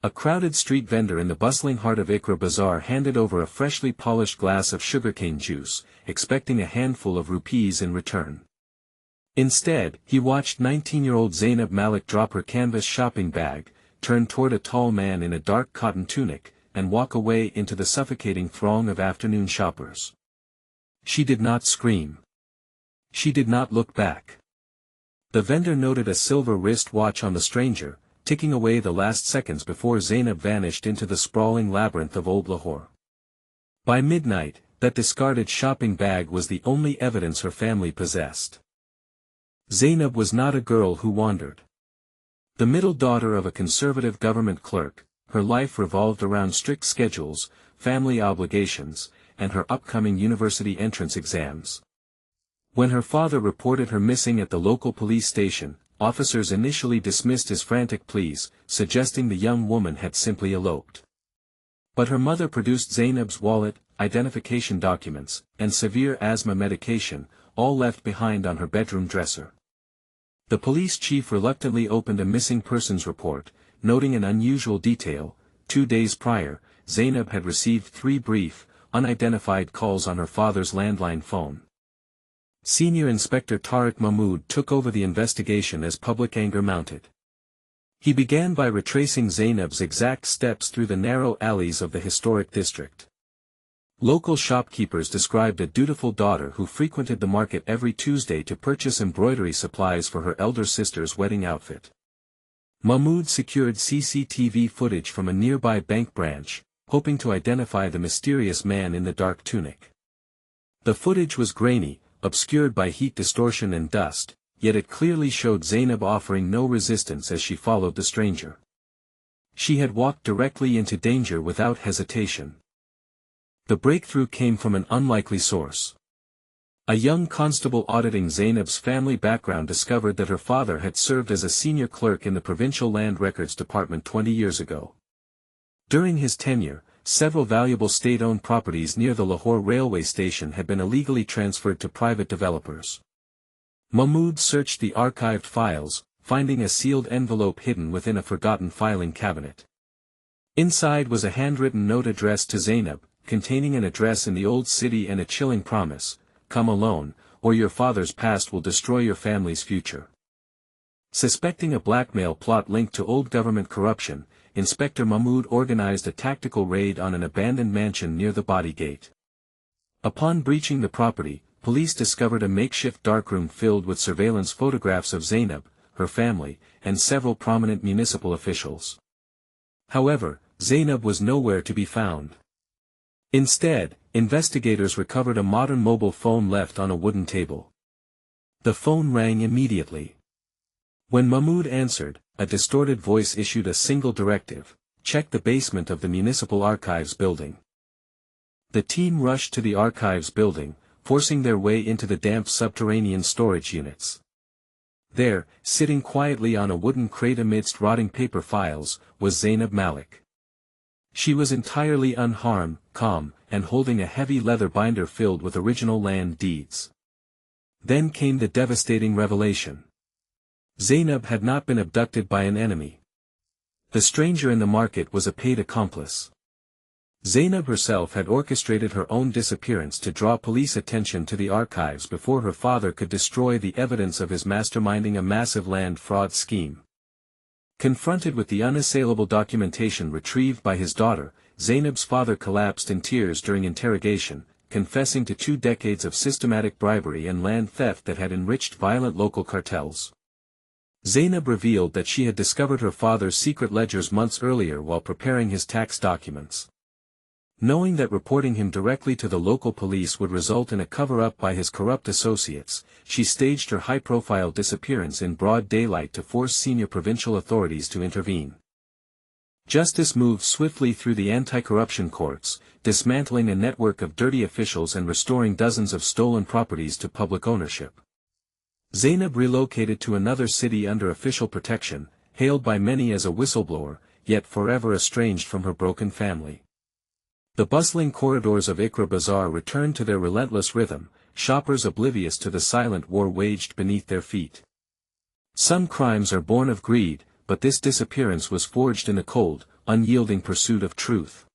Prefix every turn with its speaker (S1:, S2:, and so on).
S1: A crowded street vendor in the bustling heart of Ichhra Bazaar handed over a freshly polished glass of sugarcane juice, expecting a handful of rupees in return. Instead, he watched 19-year-old Zainab Malik drop her canvas shopping bag, turn toward a tall man in a dark cotton tunic, and walk away into the suffocating throng of afternoon shoppers. She did not scream. She did not look back. The vendor noted a silver wrist watch on the stranger, ticking away the last seconds before Zainab vanished into the sprawling labyrinth of old Lahore. By midnight, that discarded shopping bag was the only evidence her family possessed. Zainab was not a girl who wandered. The middle daughter of a conservative government clerk, her life revolved around strict schedules, family obligations, and her upcoming university entrance exams. When her father reported her missing at the local police station, officers initially dismissed his frantic pleas, suggesting the young woman had simply eloped. But her mother produced Zainab's wallet, identification documents, and severe asthma medication, all left behind on her bedroom dresser. The police chief reluctantly opened a missing persons report, noting an unusual detail: 2 days prior, Zainab had received 3 brief, unidentified calls on her father's landline phone. Senior Inspector Tariq Mahmood took over the investigation as public anger mounted. He began by retracing Zainab's exact steps through the narrow alleys of the historic district. Local shopkeepers described a dutiful daughter who frequented the market every Tuesday to purchase embroidery supplies for her elder sister's wedding outfit. Mahmood secured CCTV footage from a nearby bank branch, hoping to identify the mysterious man in the dark tunic. The footage was grainy, obscured by heat distortion and dust, yet it clearly showed Zainab offering no resistance as she followed the stranger. She had walked directly into danger without hesitation. The breakthrough came from an unlikely source. A young constable auditing Zainab's family background discovered that her father had served as a senior clerk in the Provincial Land Records Department 20 years ago. During his tenure, several valuable state-owned properties near the Lahore railway station had been illegally transferred to private developers. Mahmood searched the archived files, finding a sealed envelope hidden within a forgotten filing cabinet. Inside was a handwritten note addressed to Zainab, containing an address in the old city and a chilling promise: "Come alone, or your father's past will destroy your family's future." Suspecting a blackmail plot linked to old government corruption, Inspector Mahmood organized a tactical raid on an abandoned mansion near the Body Gate. Upon breaching the property, police discovered a makeshift darkroom filled with surveillance photographs of Zainab, her family, and several prominent municipal officials. However, Zainab was nowhere to be found. Instead, investigators recovered a modern mobile phone left on a wooden table. The phone rang immediately. When Mahmood answered, a distorted voice issued a single directive: check the basement of the Municipal Archives building. The team rushed to the Archives building, forcing their way into the damp subterranean storage units. There, sitting quietly on a wooden crate amidst rotting paper files, was Zainab Malik. She was entirely unharmed, calm, and holding a heavy leather binder filled with original land deeds. Then came the devastating revelation. Zainab had not been abducted by an enemy. The stranger in the market was a paid accomplice. Zainab herself had orchestrated her own disappearance to draw police attention to the archives before her father could destroy the evidence of his masterminding a massive land fraud scheme. Confronted with the unassailable documentation retrieved by his daughter, Zainab's father collapsed in tears during interrogation, confessing to 2 decades of systematic bribery and land theft that had enriched violent local cartels. Zainab revealed that she had discovered her father's secret ledgers months earlier while preparing his tax documents. Knowing that reporting him directly to the local police would result in a cover-up by his corrupt associates, she staged her high-profile disappearance in broad daylight to force senior provincial authorities to intervene. Justice moved swiftly through the anti-corruption courts, dismantling a network of dirty officials and restoring dozens of stolen properties to public ownership. Zainab relocated to another city under official protection, hailed by many as a whistleblower, yet forever estranged from her broken family. The bustling corridors of Ichhra Bazaar returned to their relentless rhythm, shoppers oblivious to the silent war waged beneath their feet. Some crimes are born of greed, but this disappearance was forged in a cold, unyielding pursuit of truth.